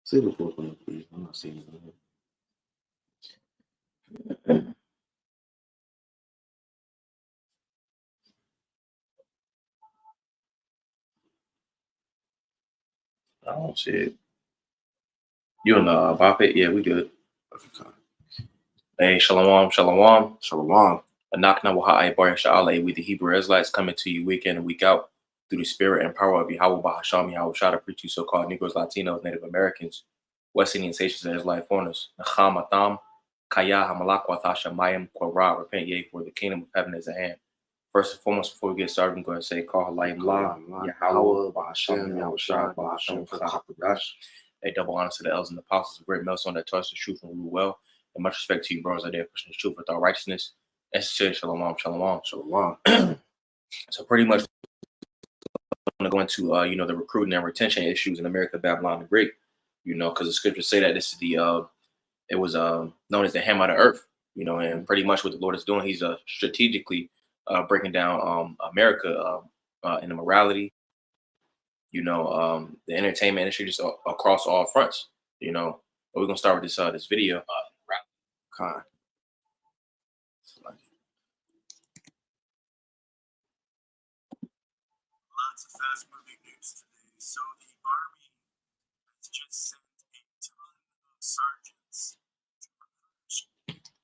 See the book on it, please. I'm not seeing it. I don't see it. You don't know about it? Yeah, we good. Okay. Hey, shalom, shalom. Shalom. Anakna Waha'i Bar Sha'ala, we the Hebrew Israelites coming to you week in and week out through the spirit and power of Yahweh Bahasham, Yahweh Shah to preach you so-called Negroes, Latinos, Native Americans, West Indians, Haitians, and Israelite foreigners. Nacham Atam, Kaya Hamalak Wathasha Mayim Korah, repent ye, for the kingdom of heaven is at hand. First and foremost, before we get started, I'm going to say, Call Halayim La, Yahweh Bahasham, Yahweh Shah, Bahasham, Chachapadash. A double honor to the elders and the apostles, a great millstone that touched the truth and rule well. And much respect to you, brothers out there pushing the truth with our righteousness. And sincere shalom, shalom, Shalom. So pretty much I'm going to go into the recruiting and retention issues in America, Babylon the Great, because the scriptures say that this is it was known as the ham of the earth, and pretty much what the Lord is doing, he's strategically breaking down America in the morality, the entertainment industry, just across all fronts, But we're gonna start with this video. Okay. Lots of fast-moving news today. So the Army has just sent a ton of sergeants to recruit with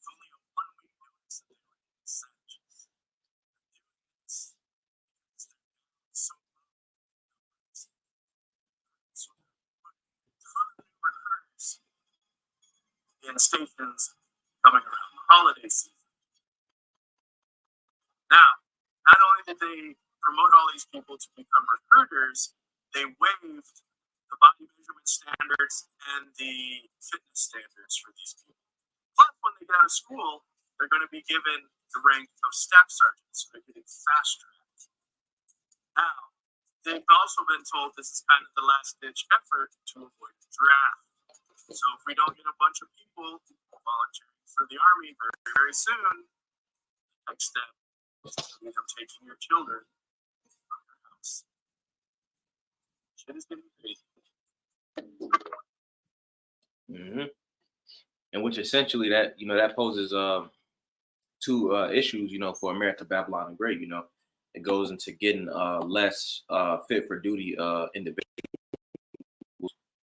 only a 1-week notice that they were getting sent. They're doing this because they're down so low in numbers. So they're putting a ton of new recruiters in stations coming around the holiday season. Now, not only did they promote all these people to become recruiters, they waived the body measurement standards and the fitness standards for these people. Plus, when they get out of school, they're going to be given the rank of staff sergeant, so they're getting fast-tracked. Now, they've also been told this is kind of the last-ditch effort to avoid the draft. So if we don't get a bunch of people volunteering for the Army very, very soon, the next step is them taking your children from your house. Shit is getting crazy. And which essentially that that poses two issues for America, Babylon the Great. It goes into getting less fit for duty individuals.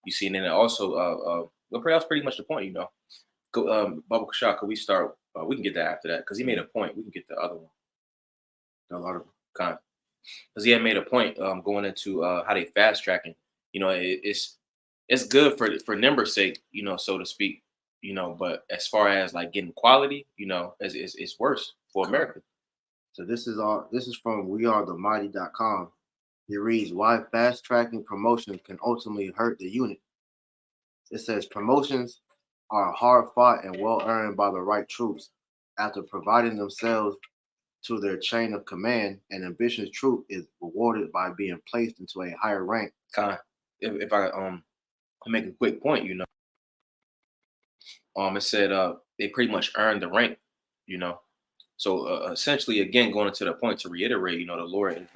You see, and then it also that's pretty much the point. Baba Kashak, could we start? We can get that after that because he made a point. We can get the other one. A lot of kind because he had made a point going into how they fast tracking. It's good for numbers' sake, so to speak. But as far as like getting quality, it's worse for America. So this is from wearethemighty.com. It reads, why fast tracking promotions can ultimately hurt the unit. It says promotions are hard fought and well earned by the right troops after providing themselves to their chain of command. An ambitious troop is rewarded by being placed into a higher rank. If I make a quick point, it said they pretty much earned the rank, So essentially, again, going into the point to reiterate, the Lord is.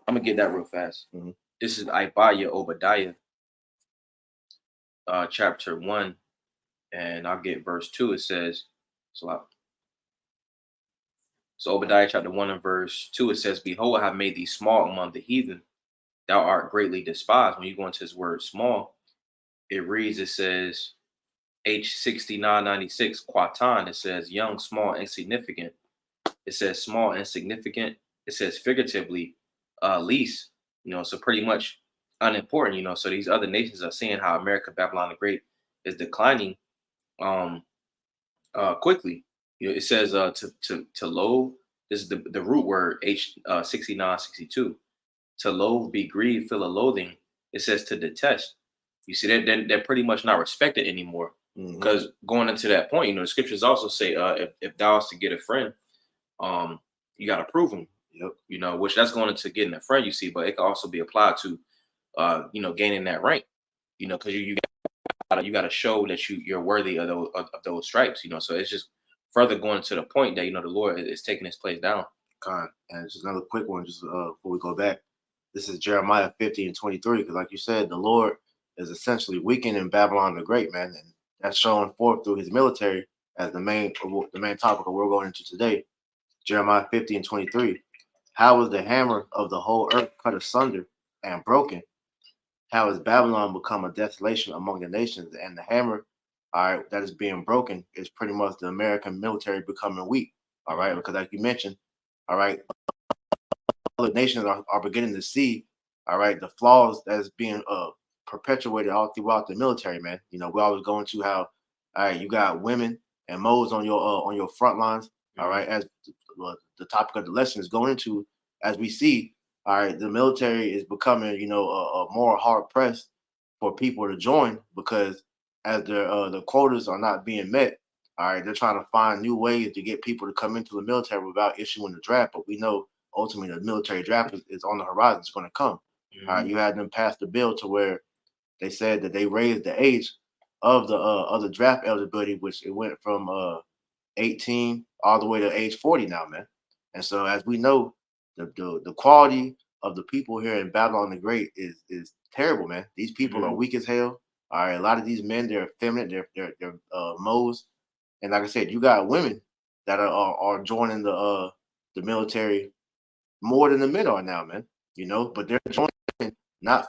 I'm gonna get that real fast. Mm-hmm. This is Obadiah, chapter 1, and I'll get verse 2. It says, So Obadiah chapter 1 and verse 2, it says, Behold, I have made thee small among the heathen. Thou art greatly despised. When you go into this word small, it reads, it says, H6996, Quatan, it says young, small, insignificant. It says small, insignificant. It says figuratively, least, so pretty much unimportant, so these other nations are seeing how America, Babylon the Great, is declining quickly. It says to loathe. This is the root word H6962. To loathe, be grieved, feel a loathing. It says to detest. You see, they're pretty much not respected anymore. Because going into that point, the scriptures also say, if thou is to get a friend, you got to prove him. Yep. Which that's going into getting a friend. You see, but it can also be applied to, gaining that rank. Because you got to show that you're worthy of those stripes. So it's just further going to the point that the Lord is taking his place down. And just another quick one, just before we go back. This is Jeremiah 50 and 23, because like you said, the Lord is essentially weakened in Babylon the Great, man, and that's shown forth through his military as the main topic of what we're going into today. Jeremiah 50:23. How is the hammer of the whole earth cut asunder and broken? How has Babylon become a desolation among the nations? And the hammer, all right, that is being broken is pretty much the American military becoming weak, all right, because like you mentioned, all right, other nations are beginning to see, all right, the flaws that's being perpetuated all throughout the military, man. You know, we always go into how, all right, you got women and modes on your front lines, all right, as the topic of the lesson is going into, as we see, all right, the military is becoming, you know, more hard pressed for people to join because as the quotas are not being met, all right, they're trying to find new ways to get people to come into the military without issuing the draft. But we know ultimately the military draft is on the horizon. It's going to come. All right, you had them pass the bill to where they said that they raised the age of the draft eligibility, which it went from 18 all the way to age 40 now, man. And so as we know, the quality of the people here in Babylon the Great is terrible, man. These people are weak as hell. All right, a lot of these men, they're effeminate, they're moles. And like I said, you got women that are joining the military more than the men are now, man. You know, but they're joining not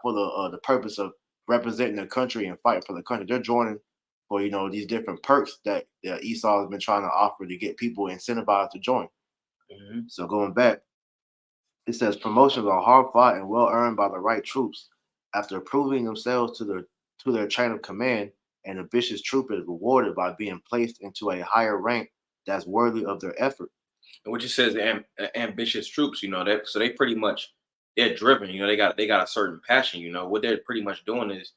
for the purpose of representing the country and fighting for the country. They're joining for, you know, these different perks that Esau has been trying to offer to get people incentivized to join. So going back, it says promotions are hard fought and well earned by the right troops. After proving themselves to their chain of command, an ambitious troop is rewarded by being placed into a higher rank that's worthy of their effort. And what you says, ambitious troops, you know, that so they pretty much they're driven. You know, they got a certain passion. You know, what they're pretty much doing is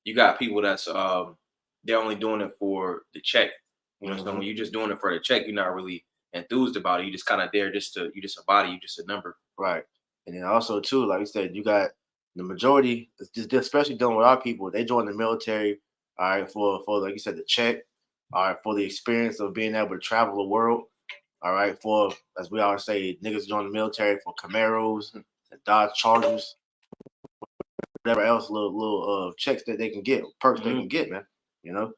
you got people that's they're only doing it for the check. You know, so when you're just doing it for the check, you're not really enthused about it. You just kind of there just to you just a body, you just a number. Right. And then also too, like you said, you got the majority, just especially dealing with our people, they join the military, all right, for like you said, the check, all right, for the experience of being able to travel the world, all right, for, as we always say, niggas join the military for Camaros and Dodge Chargers, whatever else little checks that they can get, perks they can get, man. You know,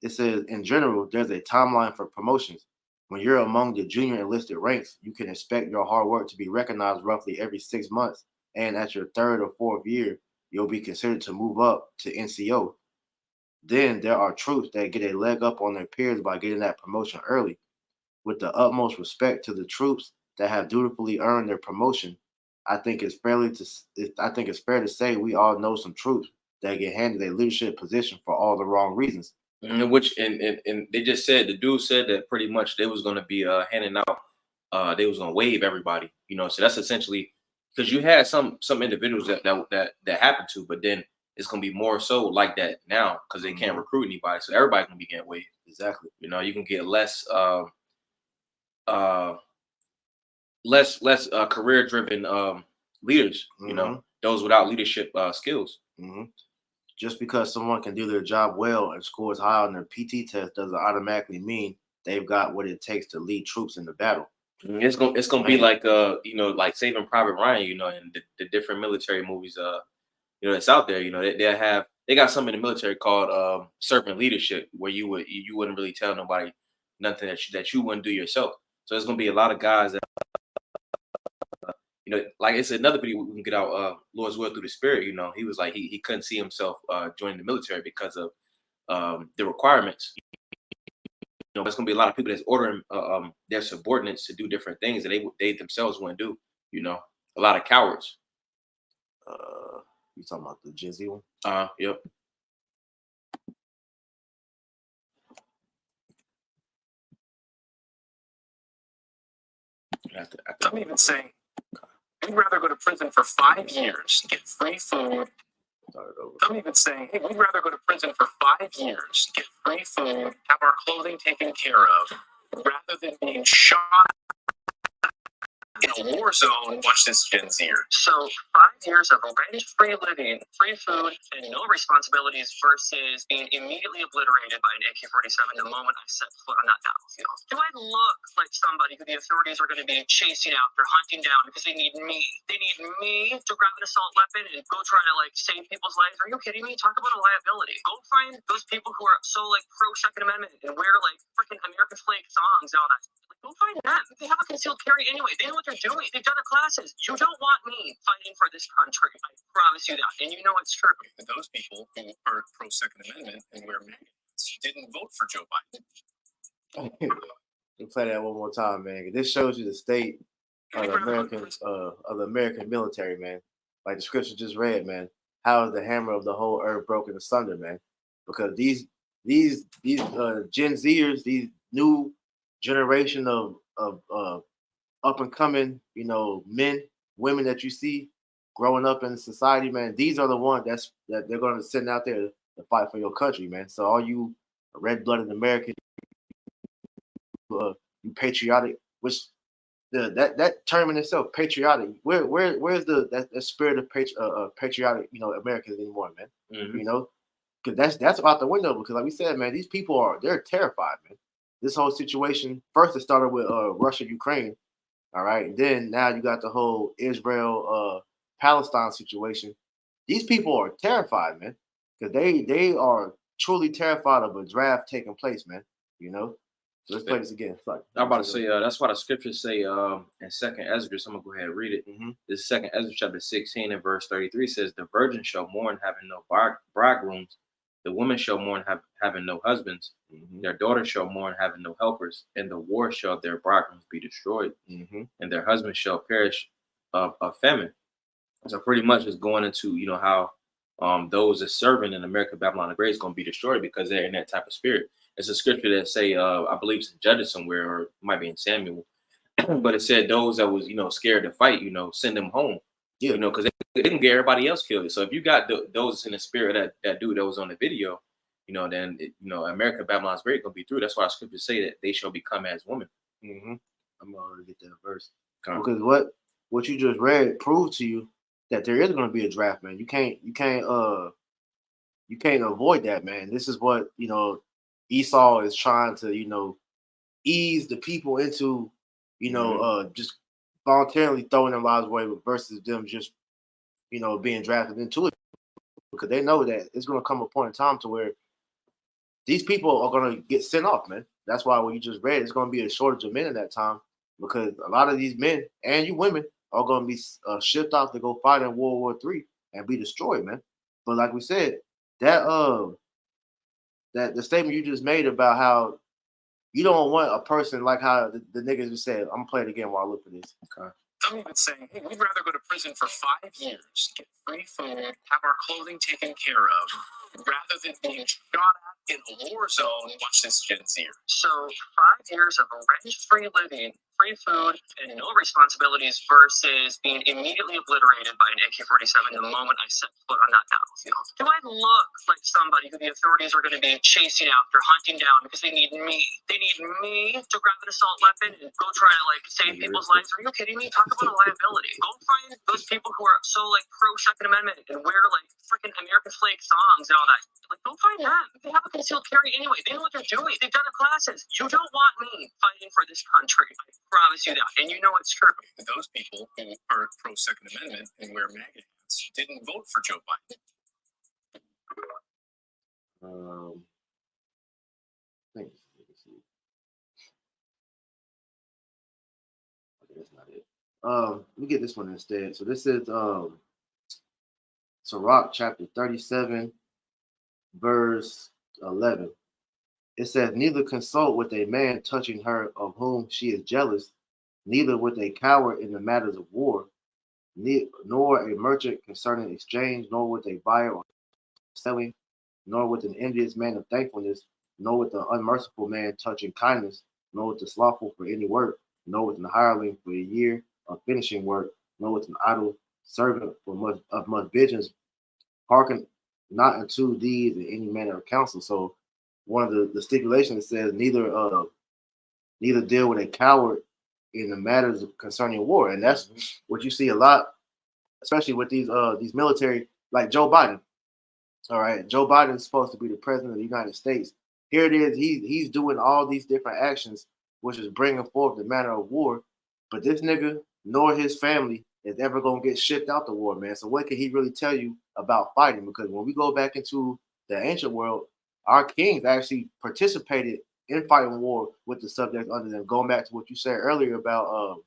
it says in general, there's a timeline for promotions. When you're among the junior enlisted ranks, you can expect your hard work to be recognized roughly every 6 months. And at your third or fourth year, you'll be considered to move up to NCO. Then there are troops that get a leg up on their peers by getting that promotion early. With the utmost respect to the troops that have dutifully earned their promotion, I think it's fair to say we all know some troops that get handed a leadership position for all the wrong reasons. Which and they just said the dude said that pretty much they was gonna be handing out they was gonna waive everybody, you know. So that's essentially because you had some individuals that happened to, but then it's gonna be more so like that now because they can't recruit anybody, so everybody can be getting waived. Exactly. You know, you can get less career driven leaders. You know, those without leadership skills. Just because someone can do their job well and scores high on their PT test doesn't automatically mean they've got what it takes to lead troops in the battle. It's gonna be like you know, like Saving Private Ryan, you know, and the different military movies you know that's out there. You know, they got something in the military called servant leadership, where you wouldn't really tell nobody nothing that you wouldn't do yourself. So there's gonna be a lot of guys that you know, like it's another video we can get out. Lord's Will Through the Spirit. You know, he was like he couldn't see himself joining the military because of the requirements. You know, there's gonna be a lot of people that's ordering their subordinates to do different things that they themselves wouldn't do. You know, a lot of cowards. You talking about the Jizzy one? Yep. I'm even saying, we'd rather go to prison for 5 years, get free food. I'm even saying, hey, we'd rather go to prison for 5 years, get free food, have our clothing taken care of, rather than being shot in a war zone. Watch this, Gen Zer. So 5 years of rent-free living, free food, and no responsibilities versus being immediately obliterated by an AK-47 the moment I set foot on that battlefield. Do I look like somebody who the authorities are going to be chasing after, hunting down because they need me? They need me to grab an assault weapon and go try to like save people's lives? Are you kidding me? Talk about a liability. Go find those people who are so like pro Second Amendment and wear like freaking American flag songs and all that. Like, go find them. They have a concealed carry anyway. They know what they're doing. They've done the classes. You don't want me fighting for this country. I promise you that. And you know it's true. And those people who are pro Second Amendment and wear magnets didn't vote for Joe Biden. We'll play that one more time, man. This shows you the state of the American military, man. Like the scripture just read, man. How is the hammer of the whole earth broken asunder, man? Because these Gen Zers, these new generation of up and coming, men, women that you see growing up in society, man. These are the ones that they're going to send out there to fight for your country, man. So all you red-blooded Americans, you patriotic, which that term in itself, patriotic. Where's that spirit of patriotic, Americans anymore, man? Mm-hmm. Because that's out the window. Because like we said, man, these people they're terrified, man. This whole situation, first it started with Russia, Ukraine, all right, and then now you got the whole Israel, Palestine situation. These people are terrified, man, because they are truly terrified of a draft taking place, man. So let's play this again. I'm about to say that's why the scriptures say in Second Ezra. I'm gonna go ahead and read it. Mm-hmm. This is Second Ezra chapter 16 and verse 33 says, "The virgin shall mourn, having no bridegrooms. The women shall mourn, having no husbands. Mm-hmm. Their daughters shall mourn, having no helpers. And the war shall their bridegrooms be destroyed, mm-hmm. and their husbands shall perish of famine." So pretty much it's going into how those that serving in America, Babylon the Great is going to be destroyed because they're in that type of spirit. It's a scripture that say, I believe it's in Judges somewhere, or it might be in Samuel, but it said those that was, scared to fight, send them home, because they can get everybody else killed. So if you got those in the spirit, that dude that was on the video, then, America, Babylon's Great going to be through. That's why the scriptures say that they shall become as women. Mm-hmm. I'm going to get that verse. Because what you just read proved to you that there is going to be a draft, man. You can't avoid that, man. This is what, Esau is trying to, ease the people into, just voluntarily throwing their lives away versus them just, being drafted into it, because they know that it's going to come a point in time to where these people are going to get sent off, man. That's why what you just read, it's going to be a shortage of men in that time, because a lot of these men and you women are going to be shipped off to go fight in World War III and be destroyed, man. But like we said, that the statement you just made about how you don't want a person like how the niggas just said, I'm gonna play it again while I look for this. Okay. Some even saying, hey, we'd rather go to prison for 5 years, get free food, have our clothing taken care of, rather than being shot at in a war zone. Watch this, Gen Zer. So 5 years of rent-free living, free food, and no responsibilities versus being immediately obliterated by an AK-47 the moment I set foot on that battlefield. Do I look like somebody who the authorities are going to be chasing after, hunting down because they need me? They need me to grab an assault weapon and go try to like save people's lives? Are you kidding me? Talk about a liability. Go find those people who are so like pro Second Amendment and wear like freaking American flag songs and all that. Like, go find them. They have a concealed carry anyway. They know what they're doing. They've done the classes. You don't want me fighting for this country. I promise you that. And you know it's true. Those people who are pro Second Amendment and wear MAGA hats didn't vote for Joe Biden. Okay, that's not it. Let me get this one instead. So this is Sirach chapter 37, verse 11. It says, neither consult with a man touching her of whom she is jealous, neither with a coward in the matters of war, nor a merchant concerning exchange, nor with a buyer or selling, nor with an envious man of thankfulness, nor with the unmerciful man touching kindness, nor with the slothful for any work, nor with an hireling for a year of finishing work, nor with an idle servant for much business. Hearken not unto these in any manner of counsel. So one of the stipulations says neither deal with a coward in the matters concerning war, and that's what you see a lot, especially with these military, like Joe Biden. All right, Joe Biden is supposed to be the president of the United States. Here it is, he's doing all these different actions, which is bringing forth the matter of war. But this nigga nor his family is ever gonna get shipped out the war, man. So what can he really tell you about fighting? Because when we go back into the ancient world, our kings actually participated in fighting war with the subjects under them. Going back to what you said earlier about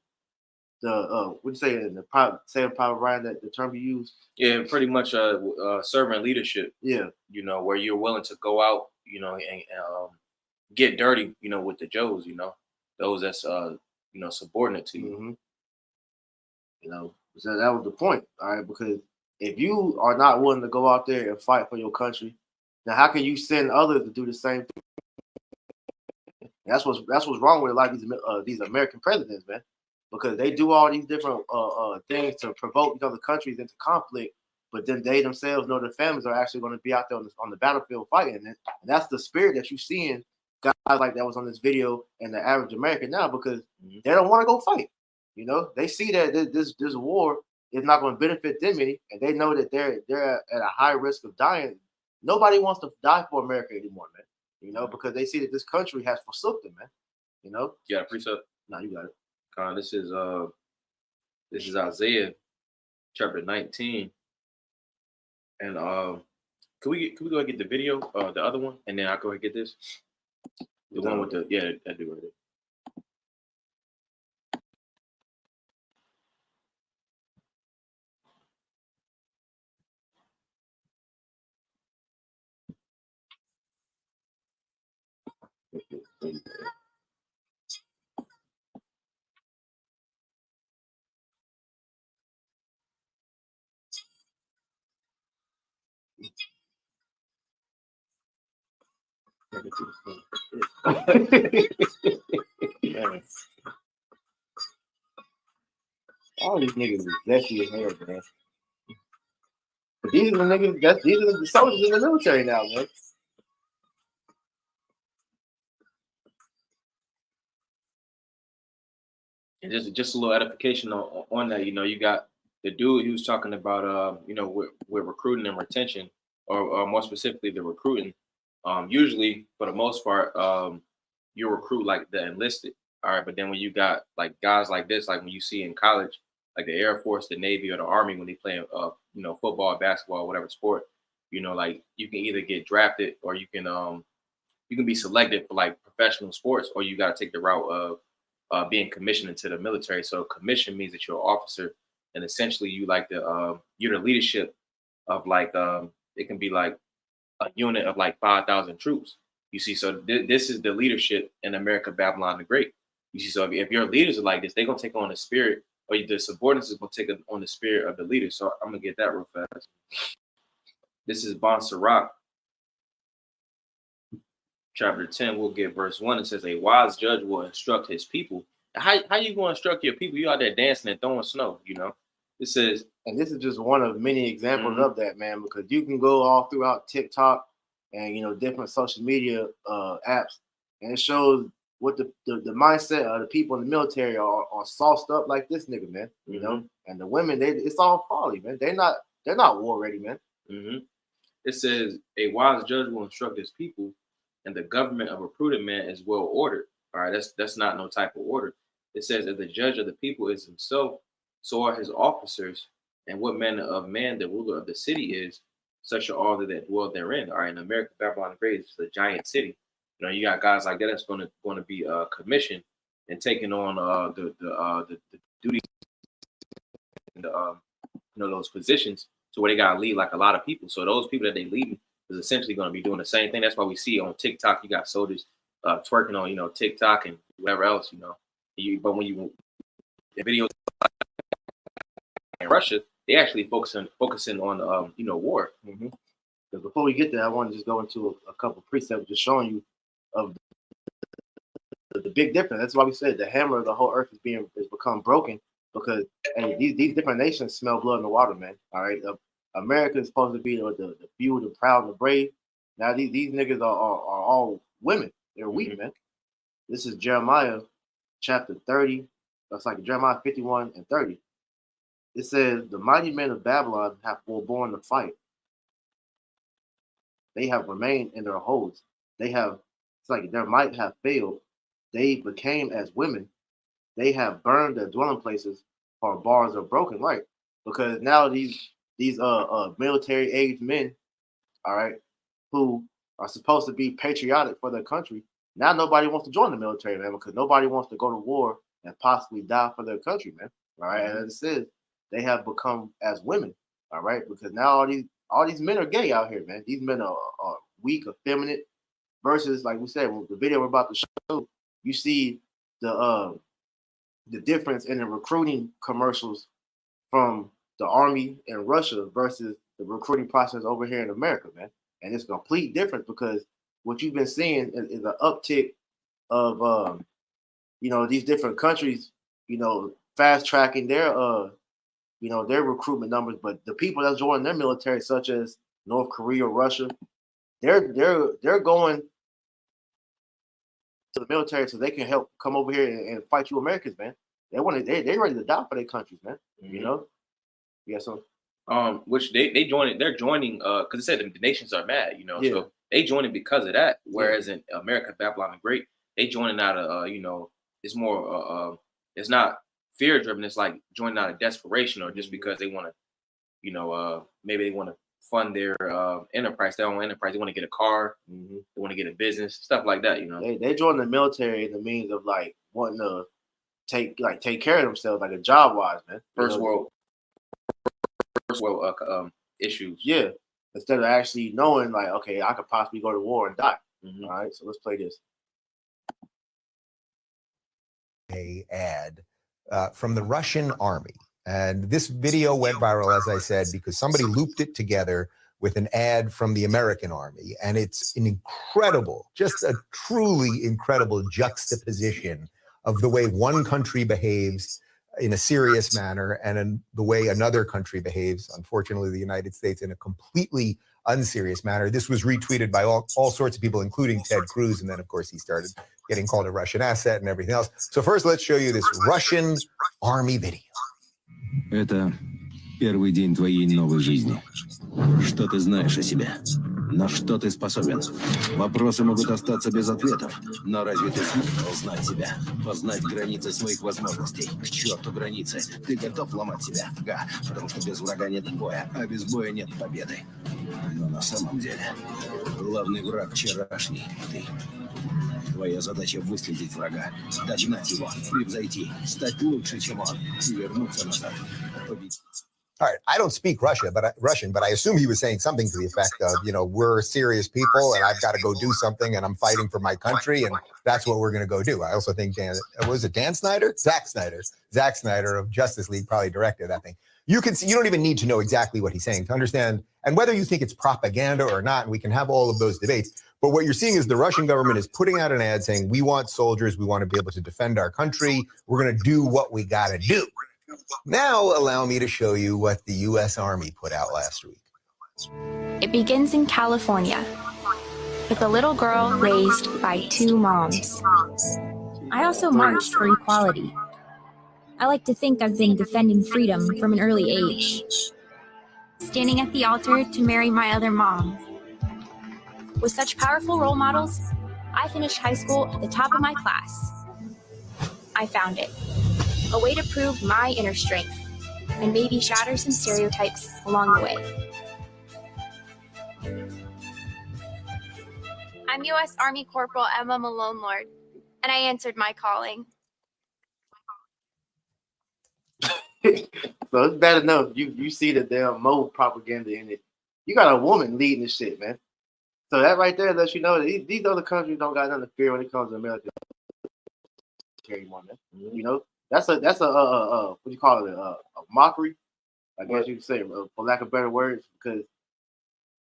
what you say in the private Ryan, that the term you use? Yeah, pretty much servant leadership. Yeah. You know, where you're willing to go out, you know, and get dirty, you know, with the Joes, you know, those that's you know, subordinate to you. Mm-hmm. You know, so that was the point, all right? Because if you are not willing to go out there and fight for your country, then how can you send others to do the same thing? That's what's wrong with a lot of these American presidents, man, because they do all these different things to provoke these other countries into conflict, but then they themselves know their families are actually going to be out there on the battlefield fighting, and that's the spirit that you see in guys like that was on this video and the average American now, because they don't want to go fight. You know, they see that this war is not going to benefit them any, and they know that they're at a high risk of dying. Nobody wants to die for America anymore, man. You know, because they see that this country has forsook them, man. You know? You got a precept? No, you got it. This is Isaiah chapter 19. And can we go ahead and get the video, the other one, and then I'll go ahead and get this? The one with the that dude right there. Man. All these niggas is zesty as hell, man. But these are the niggas. These are the soldiers in the military now, man. And just a little edification on that, you know, you got the dude who's talking about, you know, with recruiting and retention, or more specifically the recruiting. Usually, for the most part, you recruit like the enlisted. All right, but then when you got like guys like this, like when you see in college, like the Air Force, the Navy, or the Army, when they play, you know, football, basketball, whatever sport, you know, like you can either get drafted or you can be selected for like professional sports, or you got to take the route of being commissioned into the military. So commission means that you're an officer, and essentially you like you're the leadership of like it can be like a unit of like 5,000 troops. You see, so this is the leadership in America, Babylon the Great. You see, so if your leaders are like this, they're gonna take on the spirit, or the subordinates is gonna take on the spirit of the leader. So I'm gonna get that real fast. This is Bon Sirach, chapter 10. We'll get verse 1. It says, "A wise judge will instruct his people." How you gonna instruct your people? You out there dancing and throwing snow, you know? It says, and this is just one of many examples of that, man, because you can go all throughout TikTok and, you know, different social media apps, and it shows what the mindset of the people in the military are sauced up like this nigga, man. You know, and the women, it's all folly, man. They're not war ready, man. It says, "A wise judge will instruct his people, and the government of a prudent man is well ordered." All right, that's not no type of order. It says, "If the judge of the people is himself, so are his officers, and what manner of man the ruler of the city is, such are all that dwell therein." All right, in America, Babylon the Great is a giant city. You know, you got guys like that that's going to be commissioned and taking on the duties and you know, those positions, to where they got to lead like a lot of people. So those people that they lead is essentially going to be doing the same thing. That's why we see on TikTok, you got soldiers twerking on, you know, TikTok and whatever else, you know. But when you the videos in Russia, they actually focusing on you know, war. But before we get there, I want to just go into a couple precepts, just showing you of the big difference. That's why we said the hammer of the whole earth is become broken, because these different nations smell blood in the water, man. All right, America is supposed to be the few, the proud, and the brave. Now these niggas are all women. They're weak, man. This is Jeremiah chapter 30, That's like Jeremiah 51 and 30. It says, the mighty men of Babylon have forborne to fight. They have remained in their holds. It's like their might have failed. They became as women. They have burned their dwelling places, for bars are broken. Right. Because now these military aged men, all right, who are supposed to be patriotic for their country, now nobody wants to join the military, man, because nobody wants to go to war and possibly die for their country, man. All right. And as it says, they have become as women, all right, because now all these men are gay out here, man. These men are weak, effeminate, versus, like we said, the video we're about to show, you see the difference in the recruiting commercials from the army in Russia versus the recruiting process over here in America, man. And it's a complete difference because what you've been seeing is an uptick of these different countries, fast tracking their their recruitment numbers. But the people that's joining their military, such as North Korea, Russia, they're going to the military so they can help come over here and fight you Americans, man. They're ready to die for their countries, man. Yeah, so which they're joining because it said the nations are mad, so they joining because of that. Whereas in America, Babylon the Great, they joining out of it's more it's not fear driven. It's like joining out of desperation or just because they want to, maybe they want to fund their enterprise, their own enterprise. They want to get a car, they want to get a business, stuff like that. They join the military in the means of like wanting to take care of themselves, like a job wise, man. First world issues. Yeah, instead of actually knowing like, okay, I could possibly go to war and die. All right, so let's play this. A ad from the Russian army. And this video went viral, as I said, because somebody looped it together with an ad from the American army. And it's an incredible, just a truly incredible juxtaposition of the way one country behaves in a serious manner and in the way another country behaves, unfortunately, the United States, in a completely unserious manner. This was retweeted by all sorts of people, including Ted Cruz. And then, of course, he started getting called a Russian asset and everything else. So first, let's show you this Russian army video. Это первый день твоей новой жизни. Что ты знаешь о себе? На что ты способен? Вопросы могут остаться без ответов, но разве ты смог узнать себя? Познать границы своих возможностей? К черту границы! Ты готов ломать себя? Да, потому что без врага нет боя, а без боя нет победы. Но на самом деле, главный враг вчерашний — ты. Твоя задача — выследить врага, догнать его, превзойти, стать лучше, чем он, и вернуться назад. Победить. All right, I don't speak Russian, but I assume he was saying something to the effect of, we're serious people and I've got to go do something and I'm fighting for my country and that's what we're going to go do. I also think Zack Snyder of Justice League probably directed that thing. You can see, you don't even need to know exactly what he's saying to understand, and whether you think it's propaganda or not, and we can have all of those debates. But what you're seeing is the Russian government is putting out an ad saying, we want soldiers, we want to be able to defend our country, we're going to do what we got to do. Now, allow me to show you what the U.S. Army put out last week. It begins in California with a little girl raised by two moms. I also marched for equality. I like to think I've been defending freedom from an early age. Standing at the altar to marry my other mom. With such powerful role models, I finished high school at the top of my class. I found it. A way to prove my inner strength and maybe shatter some stereotypes along the way. I'm U.S. Army Corporal Emma Malone Lord, and I answered my calling. So it's bad enough you see the damn mode propaganda in it. You got a woman leading this shit, man. So that right there lets you know that these other countries don't got nothing to fear when it comes to America anymore, man. That's a what do you call it? A mockery, I guess you could say, for lack of better words. Because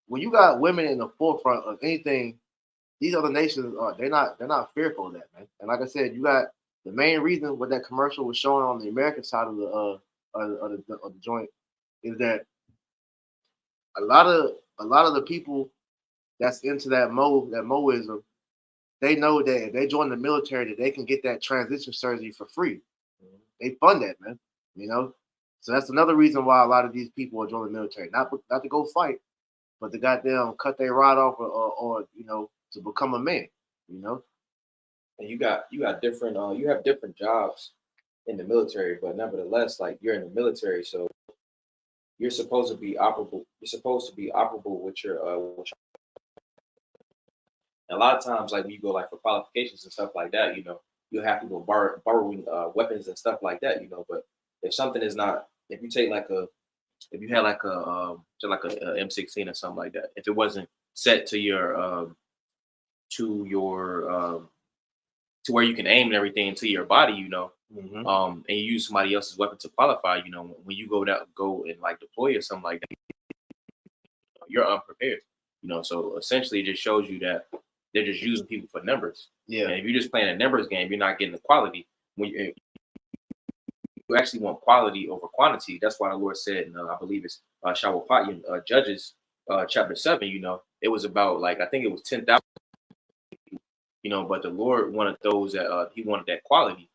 when you got women in the forefront of anything, these other nations they're not fearful of that, man. And like I said, you got the main reason what that commercial was showing on the American side of the joint is that a lot of the people that's into that Moism, they know that if they join the military, that they can get that transition surgery for free. they fund that, man. You know, so that's another reason why a lot of these people are joining the military, not to go fight, but to goddamn cut their rod off, or you know, to become a man. You know, And you got different you have different jobs in the military, but nevertheless, like you're in the military, so you're supposed to be operable. You're supposed to be operable with your a lot of times, like when you go like for qualifications and stuff like that, you know, you'll have to go borrowing weapons and stuff like that, you know. But if something is not, if you take like if you had like just like a M16 or something like that, if it wasn't set to your to where you can aim and everything to your body, you know, and you use somebody else's weapon to qualify, you know, when you go and like deploy or something like that, you're unprepared, you know. So essentially, it just shows you that they're just using people for numbers. yeah, And if you're just playing a numbers game, you're not getting the quality. When you actually want quality over quantity, that's why the Lord said, and I believe it's Shawapatyan, Judges, chapter 7. You know, it was about like I think it was 10,000. You know, but the Lord wanted those that He wanted that quality.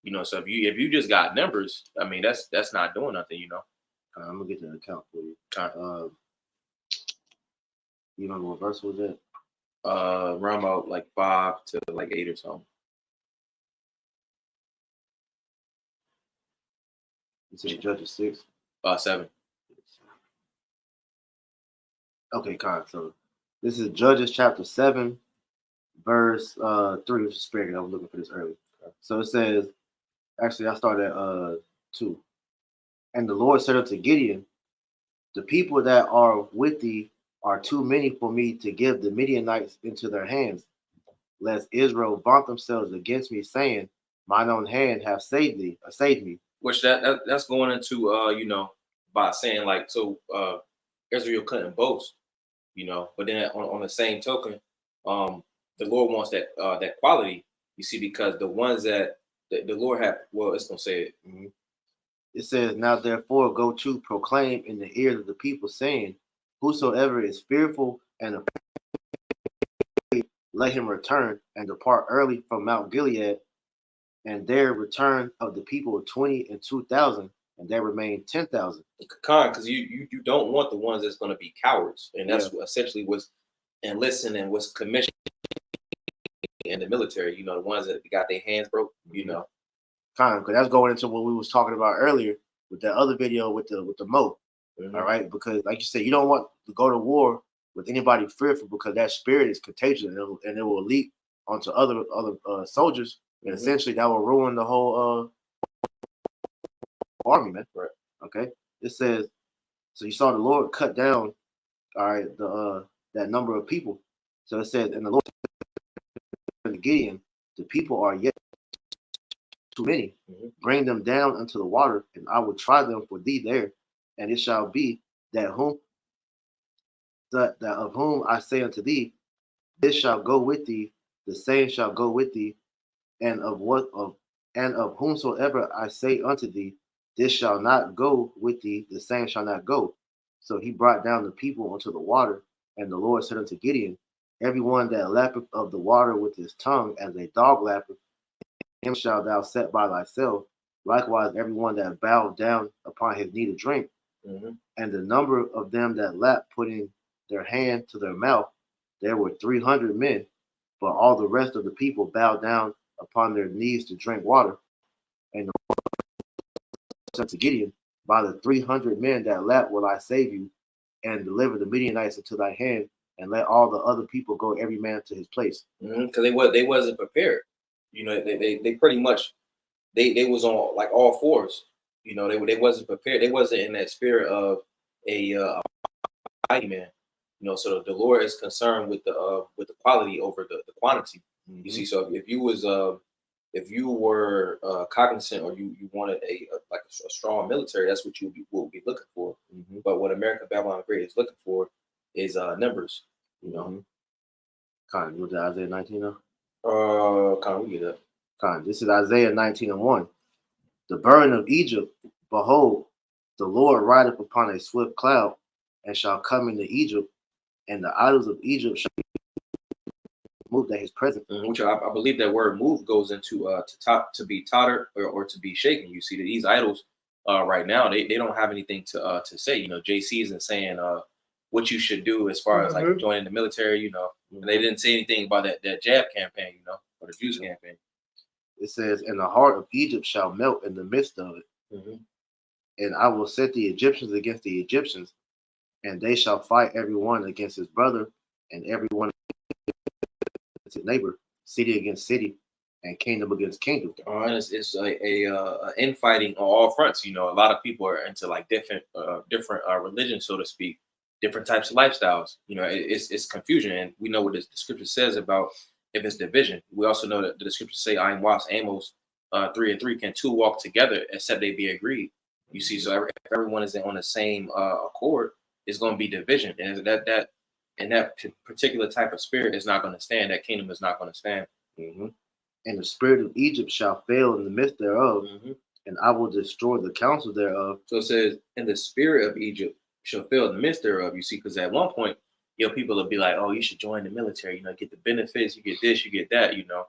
You know, so if you just got numbers, I mean, that's not doing nothing. You know. I'm gonna get the account for you. You know what verse was it? Around about like 5 to like 8 or something. You said Judges 6. 7. Okay, Con. So this is Judges chapter 7, verse 3, which is spirit. I was looking for this earlier. So it says, actually, I started at 2. And the Lord said unto Gideon, the people that are with thee are too many for me to give the Midianites into their hands, lest Israel vaunt themselves against me, saying, mine own hand have saved me. Which that's going into you know, by saying like, so Israel couldn't boast, you know. But then on the same token, the Lord wants that quality, you see, because the ones that the Lord had, well, it's gonna say it. Mm-hmm. It says, now therefore go to proclaim in the ears of the people, saying, whosoever is fearful and afraid, let him return and depart early from Mount Gilead. And there return of the people 20 and 2,000, and there remain 10,000. Because you don't want the ones that's going to be cowards, and that's essentially what's enlisting and what's commissioned in the military. You know, the ones that got their hands broke. You know, Kind of, because that's going into what we was talking about earlier with that other video with the Mo. Mm-hmm. All right, because like you said, you don't want to go to war with anybody fearful, because that spirit is contagious, and it will leak onto other soldiers, and essentially that will ruin the whole army, man. Right. Okay. It says, so you saw the Lord cut down, all right, that number of people. So it says, and the Lord said to Gideon, the people are yet too many. Bring them down into the water, and I will try them for thee there. And it shall be that of whom I say unto thee, this shall go with thee, the same shall go with thee, and of whomsoever I say unto thee, this shall not go with thee, the same shall not go. So he brought down the people unto the water, and the Lord said unto Gideon, everyone that lappeth of the water with his tongue as a dog lappeth, him shalt thou set by thyself. Likewise, everyone that bowed down upon his knee to drink. And the number of them that lapped, putting their hand to their mouth, there were 300 men, but all the rest of the people bowed down upon their knees to drink water. And the Lord said to Gideon, by the 300 men that lapped will I save you, and deliver the Midianites into thy hand, and let all the other people go, every man to his place. Because they wasn't prepared. You know, they pretty much they was on like all fours. You know, they wasn't prepared. They wasn't in that spirit of a mighty man. You know, so the Lord is concerned with the quality over the quantity. You see, so if you were cognizant, or you wanted a strong military, that's what you will be looking for. But what American Babylon the Great is looking for is numbers. You know. Con, you to Isaiah 19 now? Con, we get that. Con, this is Isaiah 19:1. The burden of Egypt, behold, the Lord rideth upon a swift cloud, and shall come into Egypt, and the idols of Egypt shall be move that he's present. Which I believe that word move goes into to be tottered or to be shaken. You see that these idols right now they don't have anything to say. You know, JC isn't saying what you should do as far as like joining the military. You know, and they didn't say anything about that jab campaign. You know, or the juice campaign. It says, "And the heart of Egypt shall melt in the midst of it, and I will set the Egyptians against the Egyptians, and they shall fight every one against his brother, and every one against his neighbor, city against city, and kingdom against kingdom." And it's a infighting on all fronts. You know, a lot of people are into like different religions, so to speak, different types of lifestyles. You know, it's confusion, and we know what the scripture says about if it's division. We also know that the scriptures say, "I am watched Amos 3:3, can two walk together except they be agreed." You see, so if everyone is on the same accord, it's going to be division, and that particular type of spirit is not going to stand. That kingdom is not going to stand. And the spirit of Egypt shall fail in the midst thereof, and I will destroy the counsel thereof. So it says, "And the spirit of Egypt shall fail in the midst thereof." You see, because at one point, you know, people will be like, "Oh, you should join the military. You know, get the benefits. You get this, you get that. You know."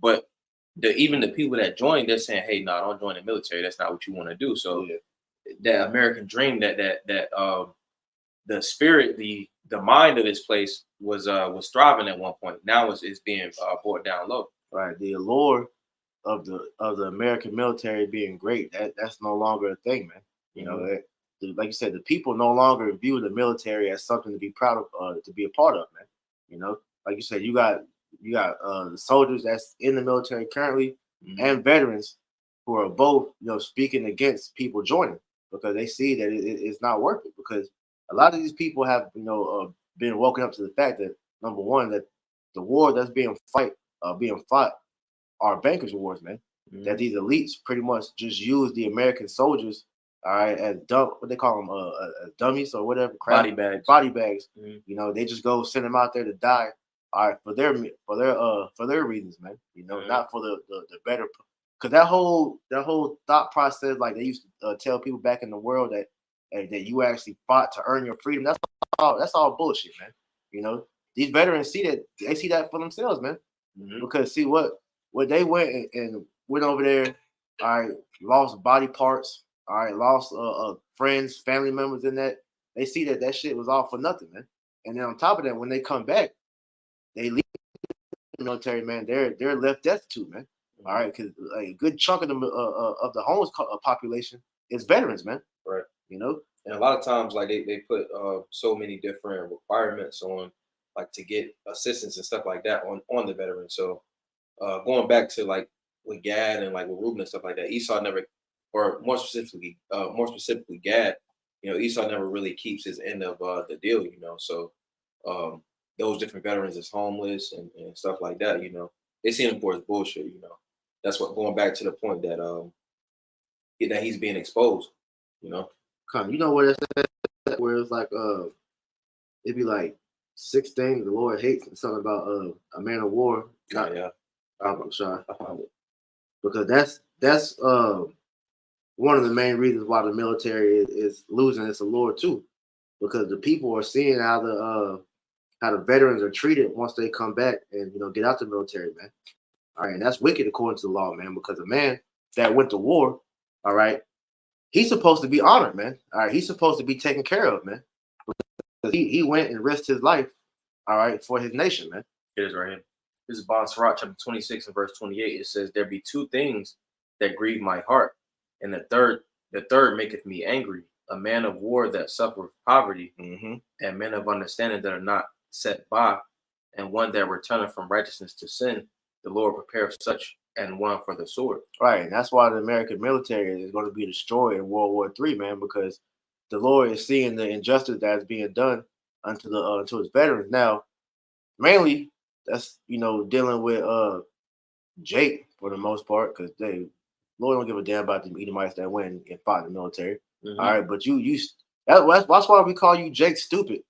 But even the people that join, they're saying, "Hey, no, don't join the military. That's not what you want to do." So that American dream, that the spirit, the mind of this place was thriving at one point. Now it's being brought down low. Right, the allure of the American military being great, that's no longer a thing, man. You know, like you said, the people no longer view the military as something to be proud of, to be a part of, man. You know, like you said, you got the soldiers that's in the military currently and veterans who are both, you know, speaking against people joining because they see that it's not worth it. Because a lot of these people have, you know, been woken up to the fact that, number one, that the war that's being fought are bankers' wars, man. That these elites pretty much just use the American soldiers, all right, as what they call them, dummies or whatever, body bags. You know, they just go send them out there to die, all right, for their reasons, man. You know, not for the better, because that whole thought process, like they used to tell people back in the world that you actually fought to earn your freedom. That's all bullshit, man. You know, these veterans see that for themselves, man. Because see what they went and went over there, all right, lost body parts, all right, lost friends, family members in that. They see that shit was all for nothing, man. And then on top of that, when they come back, they leave the military, man. They're left destitute, man. All right, because a good chunk of the homeless population is veterans, man. Right. You know, and a lot of times, like they put so many different requirements on, like to get assistance and stuff like that on the veteran. So going back to like with Gad and like with Reuben and stuff like that, Esau never, or more specifically Gad, you know, Esau never really keeps his end of the deal, you know. So those different veterans is homeless and stuff like that, you know, they see him for his bullshit, you know. That's what, going back to the point that that he's being exposed, you know. You know what it says, where it's like it'd be like 6 things the Lord hates and something about a man of war. I'm sorry. Because that's one of the main reasons why the military is losing its allure too. Because the people are seeing how the veterans are treated once they come back and, you know, get out the military, man. All right, and that's wicked according to the law, man, because a man that went to war, all right, he's supposed to be honored, man. All right, he's supposed to be taken care of, man. Because he went and risked his life, all right, for his nation, man. It is right here. This is Bon Sirach, chapter 26 and verse 28. It says, "There be 2 things that grieve my heart, and the third maketh me angry. A man of war that suffereth poverty, and men of understanding that are not set by, and one that returneth from righteousness to sin. The Lord prepareth such and one for the sword." Right, and that's why the American military is going to be destroyed in World War III, man, because the Lord is seeing the injustice that is being done unto his veterans. Now, mainly that's, you know, dealing with Jake for the most part, because Lord don't give a damn about the Edomites that went and fought in the military. All right, but that's why we call you Jake Stupid,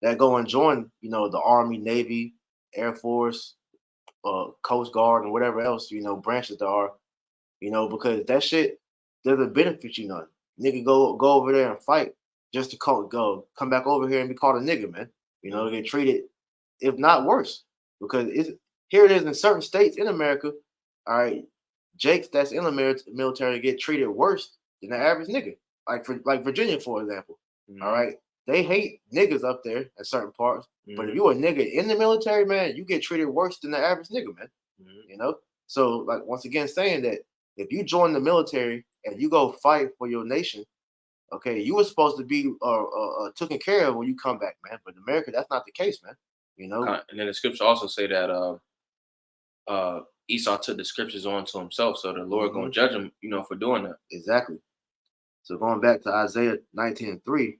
that go and join, you know, the Army, Navy, Air Force, Coast Guard, and whatever else, you know, branches there are, you know, because that shit doesn't benefit you none. Nigga, go over there and fight just to come back over here and be called a nigga, man. You know, get treated, if not worse, because here it is in certain states in America. All right, Jakes that's in the military get treated worse than the average nigga. Like Virginia, for example. All right, they hate niggas up there in certain parts. But if you a nigga in the military, man, you get treated worse than the average nigga, man. You know? So, like, once again, saying that if you join the military and you go fight for your nation, okay, you were supposed to be taken care of when you come back, man. But in America, that's not the case, man. You know? And then the scripture also say that Esau took the scriptures on to himself, so the Lord gonna judge him, for doing that. Exactly. So going back to Isaiah 19:3,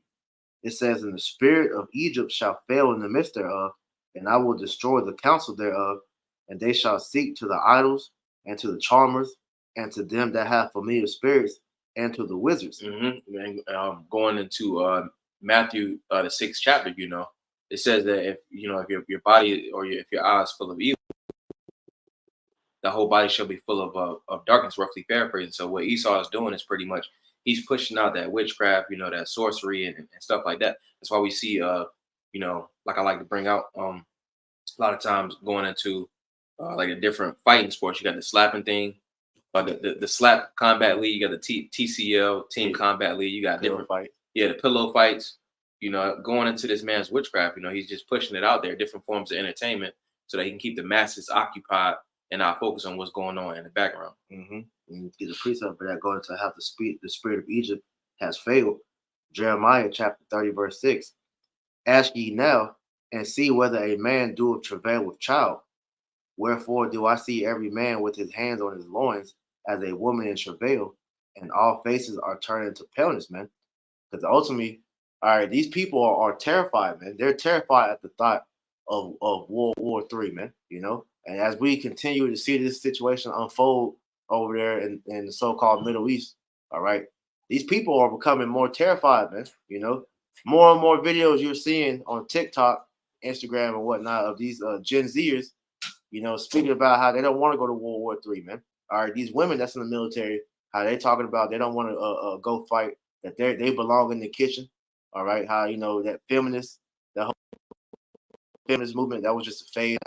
it says, "And the spirit of Egypt shall fail in the midst thereof, and I will destroy the counsel thereof, and they shall seek to the idols, and to the charmers, and to them that have familiar spirits, and to the wizards." And going into Matthew the 6th chapter, it says that if your body or if your eyes full of evil, the whole body shall be full of darkness, roughly paraphrasing. So what Esau is doing is pretty much he's pushing out that witchcraft, that sorcery and stuff like that. That's why we see, like I like to bring out a lot of times going into like a different fighting sports. You got the slapping thing, the slap combat league. You got the TCL team combat league. You got different fights. Yeah, the pillow fights. Going into this man's witchcraft. He's just pushing it out there, different forms of entertainment, so that he can keep the masses occupied and not focus on what's going on in the background. And get a precept for that, going to have the spirit of Egypt has failed. Jeremiah chapter 30, verse 6. "Ask ye now, and see whether a man doeth travail with child. Wherefore do I see every man with his hands on his loins, as a woman in travail, and all faces are turned into paleness," man. Because ultimately, all right, these people are terrified, man. They're terrified at the thought of World War III, man. And as we continue to see this situation unfold over there in the so-called Middle East, all right, these people are becoming more terrified, man. More and more videos you're seeing on TikTok, Instagram, and whatnot of these Gen Zers, speaking about how they don't want to go to World War III, man. All right, these women that's in the military, how they talking about they don't want to go fight, that they belong in the kitchen. All right, how that the whole feminist movement, that was just a phase.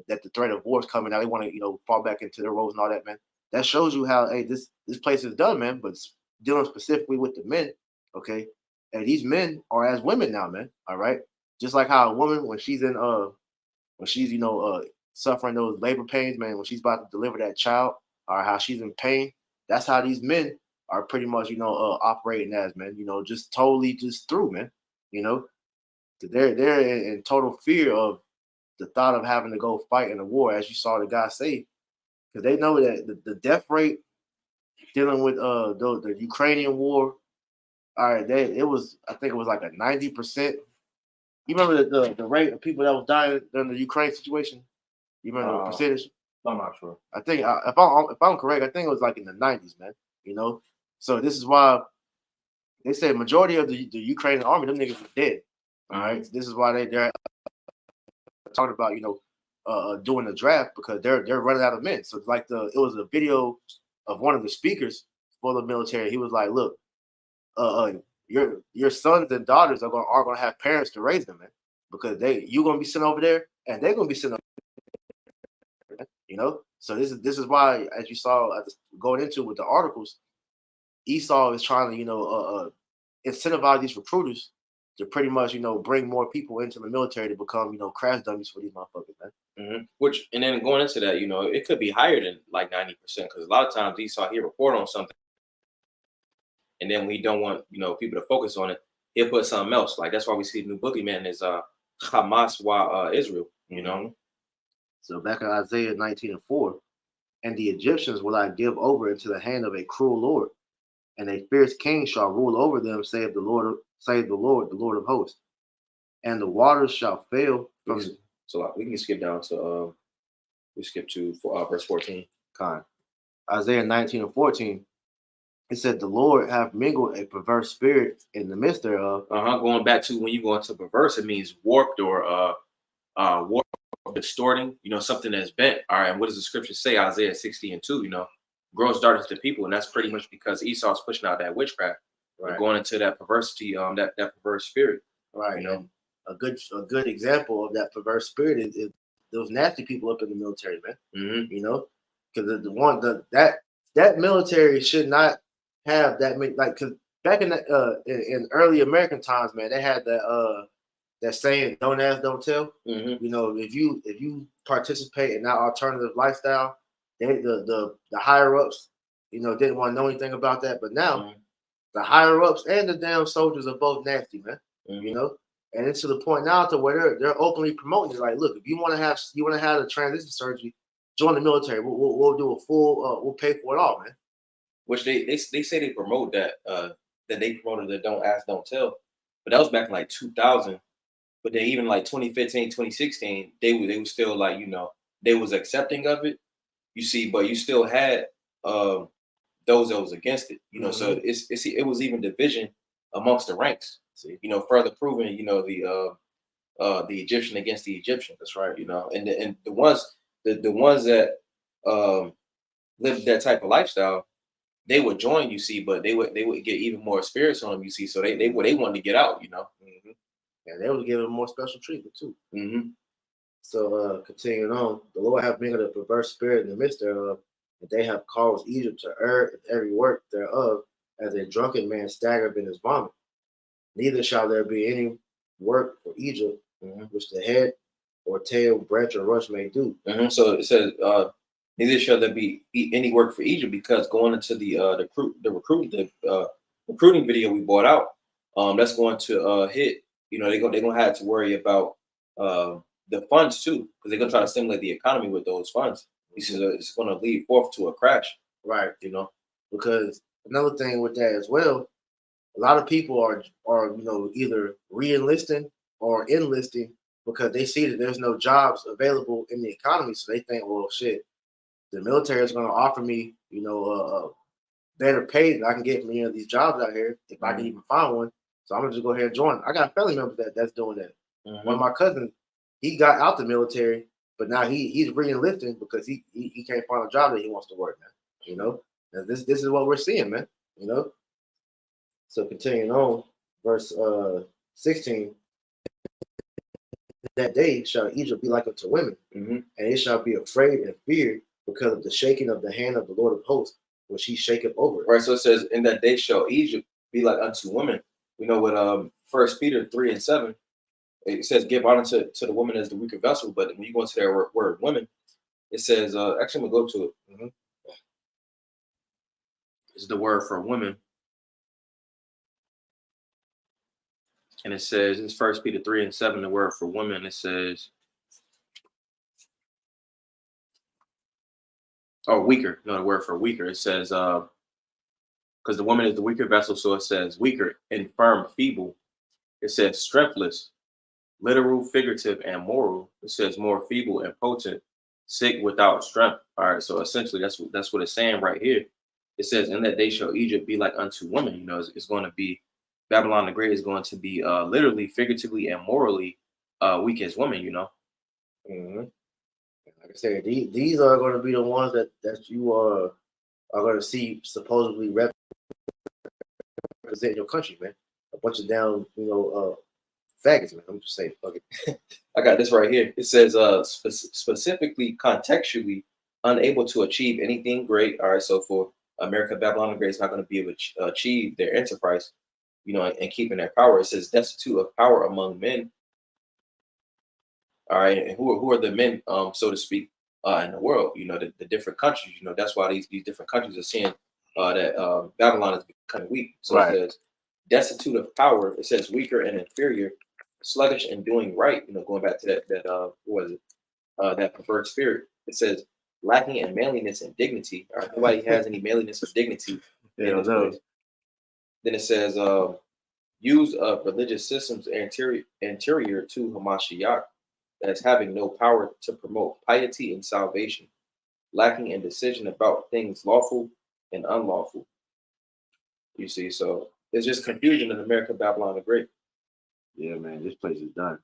That the threat of war is coming out, they want to fall back into their roles and all that, man. That shows you how this place is done, man. But dealing specifically with the men, okay, and these men are as women now, man. All right, just like how a woman when she's suffering those labor pains, man, when she's about to deliver that child, or how she's in pain, that's how these men are pretty much operating as, man. Just totally just through, man. They're in total fear of the thought of having to go fight in a war, as you saw the guy say, because they know that the death rate dealing with the Ukrainian war, all right, I think it was like a 90%. You remember the rate of people that was dying during the Ukraine situation? You remember the percentage? I'm not sure. I think if I'm correct, I think it was like in the 90s, man. So this is why they say majority of the Ukrainian army, them niggas are dead. All right, so this is why they're talking about doing the draft, because they're running out of men. So it's like it was a video of one of the speakers for the military. He was like, "Look, your sons and daughters are gonna have parents to raise them, man, because you're gonna be sent over there, and they're gonna be sent over there." So this is why, as you saw going into with the articles, Esau is trying to incentivize these recruiters to pretty much bring more people into the military to become crash dummies for these motherfuckers, man. Which, and then going into that, it could be higher than like 90%, because a lot of times Esau, he'll report on something, and then we don't want people to focus on it, he'll put something else. Like that's why we see the new boogeyman is Hamas wa Israel. So back in Isaiah 19:4, "And the Egyptians will I give over into the hand of a cruel lord, and a fierce king shall rule over them, save the Lord, the Lord of hosts. And the waters shall fail from." So we can skip down to verse 14. Isaiah 19:14. It said, "The Lord hath mingled a perverse spirit in the midst thereof." Going back to when you go into perverse, it means warped or distorting, something that's bent. All right, and what does the scripture say? Isaiah 60:2, grows darkness to people, and that's pretty much because Esau's pushing out that witchcraft, right? Going into that perversity, that perverse spirit, right? A good example of that perverse spirit is those nasty people up in the military, man. Mm-hmm. You know, because that military should not have that many. Like, because back in in early American times, man, they had that saying, "Don't ask, don't tell." Mm-hmm. You know, if you participate in that alternative lifestyle, the higher ups, you know, didn't want to know anything about that. But now the higher ups and the damn soldiers are both nasty, man. Mm-hmm. You know, and it's to the point now to where they're openly promoting it. Like, look, if you want to have a transition surgery, join the military. We'll do a full. We'll pay for it all, man. Which they say they promote that that they promoted the don't ask, don't tell, but that was back in like 2000. But then even like 2015, 2016, they were still like, you know, they was accepting of it. You see, but you still had those that was against it. You know, so it was even division amongst the ranks. See, you know, further proving, you know, the Egyptian against the Egyptian. that's right. You know, and the ones that lived that type of lifestyle, they would join, you see, but they would get even more experience on them, you see. So they wanted to get out, you know. Mm-hmm. And they would give them more special treatment too. Mm-hmm. So continuing on, the Lord have mingled a perverse spirit in the midst thereof, and they have caused Egypt to err in every work thereof, as a drunken man staggereth in his vomit. Neither shall there be any work for Egypt, which the head or tail, branch or rush may do. Mm-hmm. So it says, neither shall there be any work for Egypt, because going into the recruiting video we bought out, that's going to hit. You know, they're gonna have to worry about the funds too, because they're gonna try to stimulate the economy with those funds. He says it's gonna lead forth to a crash. Right. You know, because another thing with that as well, a lot of people are you know, either re-enlisting or enlisting because they see that there's no jobs available in the economy, so they think, well, shit, the military is going to offer me, you know, better pay than I can get from any of these jobs out here if I can even find one. So I'm gonna just go ahead and join. I got family members that's doing that. One of my cousins, he got out the military, but now he's re-enlisting because he can't find a job that he wants to work now. You know, and this is what we're seeing, man. You know. So continuing on, verse 16. That day shall Egypt be like unto women, and it shall be afraid and feared because of the shaking of the hand of the Lord of hosts, when she shaketh over it. Right. So it says, in that day shall Egypt be like unto women. We know what 1 Peter 3:7, it says, give honor to the woman as the weaker vessel. But when you go into their word women, it says, actually I'm gonna go to it. It's the word for women. And it says, it's 1 Peter 3:7, the word for women. It says, oh, weaker. No, the word for weaker. It says, because the woman is the weaker vessel, so it says weaker, infirm, feeble. It says strengthless, literal, figurative, and moral. It says more feeble and potent, sick, without strength. All right, so essentially that's what it's saying right here. It says, in that day shall Egypt be like unto women. You know, it's going to be, Babylon the Great is going to be literally, figuratively, and morally weak as women, you know. Like I said, these are going to be the ones that you are going to see supposedly represent your country, man. A bunch of down, you know, faggots, man. I'm just saying, fuck it. I got this right here. It says, specifically, contextually, unable to achieve anything great. All right, so for America, Babylon the Great is not going to be able to achieve their enterprise, you know, and keeping their power. It says destitute of power among men. All right, and who are the men, so to speak, in the world? You know, the different countries. You know, that's why these different countries are seeing that Babylon is becoming weak. So right. It says destitute of power. It says weaker and inferior, sluggish and doing right. You know, going back to that what was it? That preferred spirit. It says lacking in manliness and dignity. All right, nobody has any manliness or dignity. Yeah, no. Then it says use of religious systems anterior to Hamashiach, as having no power to promote piety and salvation, lacking in decision about things lawful and unlawful. You see, so there's just confusion in America, Babylon the Great. Yeah, man, this place is done.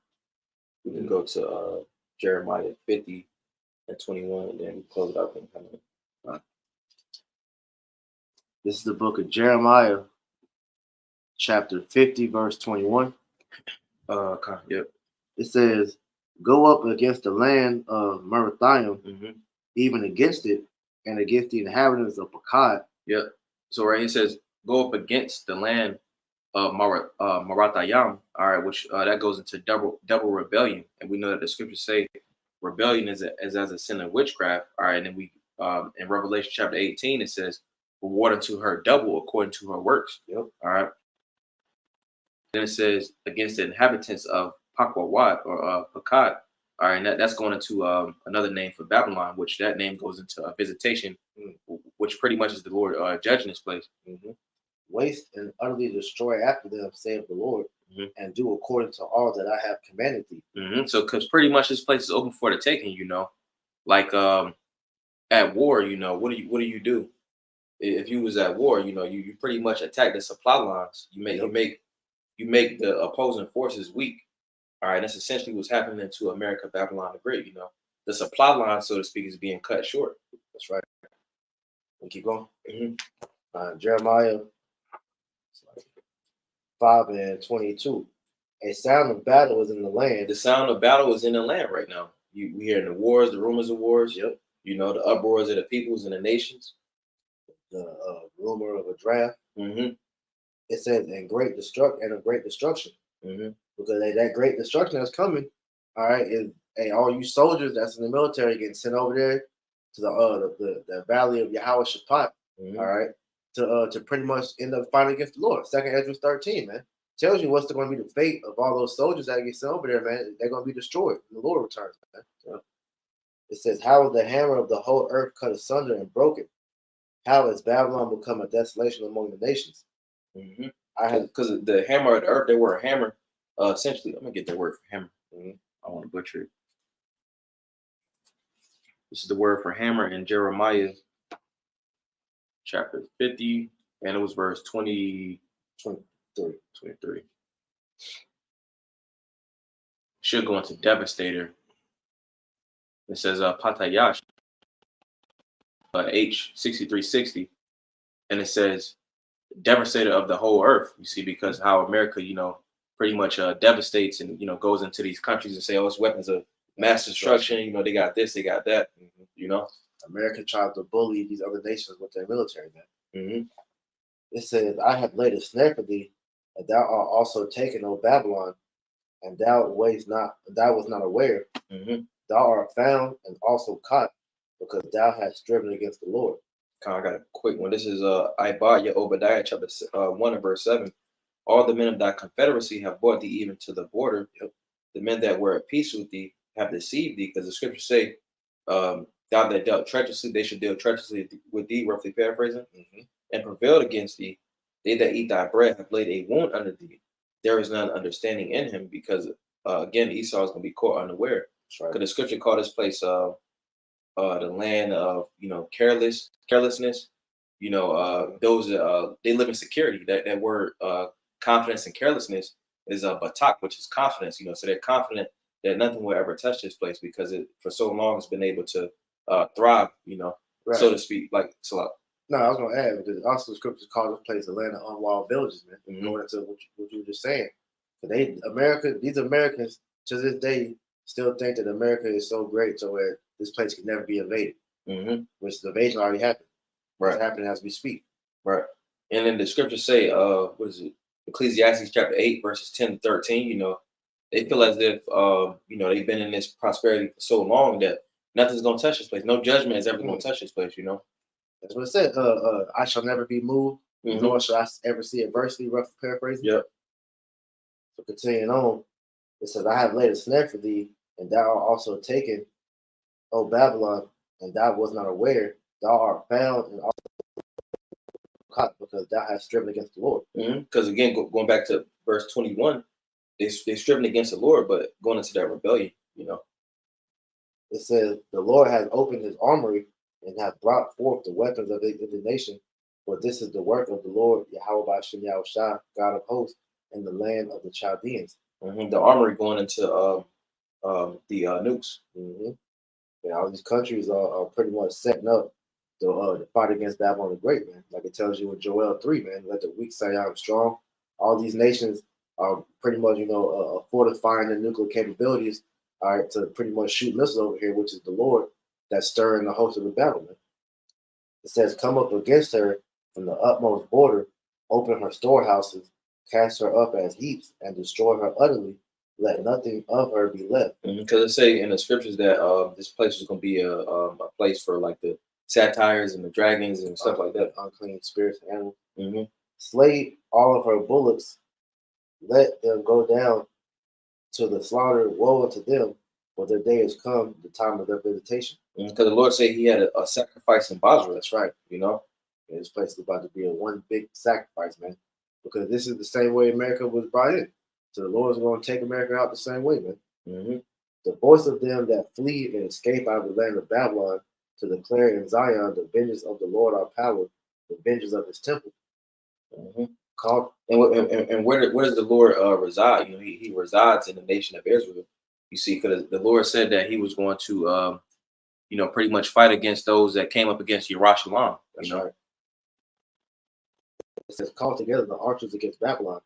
We can go to Jeremiah 50:21, and then we close it out. This is the book of Jeremiah, chapter 50, verse 21. Yep. It says, Go up against the land of Merathaim, Mm-hmm. even against it, and against the inhabitants of Pakad. Yep. So right here it says, go up against the land of Maratayam. All right, which that goes into double rebellion, and we know that the scriptures say rebellion is as a sin of witchcraft. All right, and then we in Revelation chapter 18 it says, reward unto her double according to her works. Yep. All right. Then it says against the inhabitants of Pakwawat or Pakad. All right, and that's going into another name for Babylon, which that name goes into a visitation, which pretty much is the Lord judging this place. Mm-hmm. Waste and utterly destroy after them, saith the Lord, Mm-hmm. and do according to all that I have commanded thee. Mm-hmm. So, because pretty much this place is open for the taking, you know, like at war, you know, what do you do? If you was at war, you know, you pretty much attack the supply lines. You make the opposing forces weak. All right, that's essentially what's happening to America, Babylon the Great. You know, the supply line, so to speak, is being cut short. That's right. And keep going. Mm-hmm. Jeremiah 5:22. A sound of battle is in the land. The sound of battle is in the land right now. We hearing the wars, the rumors of wars. Yep. You know, the uproars of the peoples and the nations. The rumor of a draft. Mm-hmm. It says, and great destruction. Mm-hmm. Because that great destruction that's coming, all right, is all you soldiers that's in the military getting sent over there to the valley of Yahweh Shaphat, Mm-hmm. all right, to pretty much end up fighting against the Lord. 2 Ezra 13, man, tells you what's going to be the fate of all those soldiers that get sent over there, man. They're going to be destroyed when the Lord returns, man. So, it says, how is the hammer of the whole earth cut asunder and broken? How has Babylon become a desolation among the nations? Mm-hmm. Because the hammer of the earth, they were a hammer. Essentially, I'm gonna get the word for hammer. Mm-hmm. I want to butcher it. This is the word for hammer in Jeremiah chapter 50, and it was verse 23. Should go into devastator. It says Patayash H6360, and it says devastator of the whole earth. You see, because how America, you know, pretty much devastates and, you know, goes into these countries and say, oh, it's weapons of mass destruction. You know, they got this, they got that. Mm-hmm. You know, America tried to bully these other nations with their military, man. Mm-hmm. It says, I have laid a snare for thee, and thou art also taken, O Babylon, and thou was not aware. Mm-hmm. Thou art found and also caught, because thou hast striven against the Lord. I got a quick one. This is Ibadiah Obadiah chapter 1 and verse 7. All the men of thy confederacy have brought thee even to the border. Yep. The men that were at peace with thee have deceived thee, because the scriptures say, thou that dealt treacherously, they should deal treacherously with thee, roughly paraphrasing, Mm-hmm. and prevailed against thee. They that eat thy bread have laid a wound under thee. There is none understanding in him, because again, Esau is going to be caught unaware. Right. Because the scripture called this place the land of, you know, carelessness. You know, those they live in security. That word confidence and carelessness is batak, which is confidence. You know, so they're confident that nothing will ever touch this place because it for so long has been able to thrive. You know, Right. so to speak. Like so. No, I was going to add, because also the scriptures call this place the land of unwalled villages, man. Mm-hmm. Going into what you were just saying. These Americans to this day still think that America is so great so where this place can never be invaded. Mm-hmm. Which the invasion already happened. Right. It's happening as we speak. Right. And then the scriptures say, what is it? Ecclesiastes chapter 8, verses 10 to 13, you know, they feel as if, you know, they've been in this prosperity for so long that nothing's going to touch this place. No judgment is ever going to touch this place, you know. That's what it said. I shall never be moved, nor shall I ever see adversity, rough paraphrasing. Yep. So continuing on, it says, I have laid a snare for thee, and thou art also taken, O Babylon, and thou was not aware. Thou art found and also caught, because thou hast striven against the Lord. Because again, going back to verse 21, they striven against the Lord, but going into that rebellion, you know. It says, the Lord has opened his armory and hath brought forth the weapons of the nation. For this is the work of the Lord, Yahweh Ba'ashem Yahushua, God of hosts, in the land of the Chaldeans. Mm-hmm. The armory going into the nukes. Mm-hmm. Yeah, all these countries are pretty much setting up to fight against Babylon the Great, man. Like it tells you in Joel 3, man, let the weak say I am strong. All these nations are pretty much, you know, fortifying their nuclear capabilities all right, to pretty much shoot missiles over here, which is the Lord that's stirring the host of the battle, man. It says, come up against her from the utmost border, open her storehouses, cast her up as heaps, and destroy her utterly. Let nothing of her be left. Because it say in the scriptures that this place is going to be a place for like the satyrs and the dragons and stuff like that. Unclean spirits and animals. Mm-hmm. Slay all of her bullocks. Let them go down to the slaughter. Woe unto them, for their day has come, the time of their visitation. Because the Lord said he had a sacrifice in Basra. That's right. You know? And this place is about to be a one big sacrifice, man. Because this is the same way America was brought in. So the Lord is going to take America out the same way, man. Mm-hmm. The voice of them that flee and escape out of the land of Babylon, to declare in Zion the vengeance of the Lord our power, the vengeance of his temple. Mm-hmm. Called, and where does the Lord reside? You know, he resides in the nation of Israel. You see, because the Lord said that he was going to, you know, pretty much fight against those that came up against Yerushalayim. That's you know? right. It says, call together the archers against Babylon,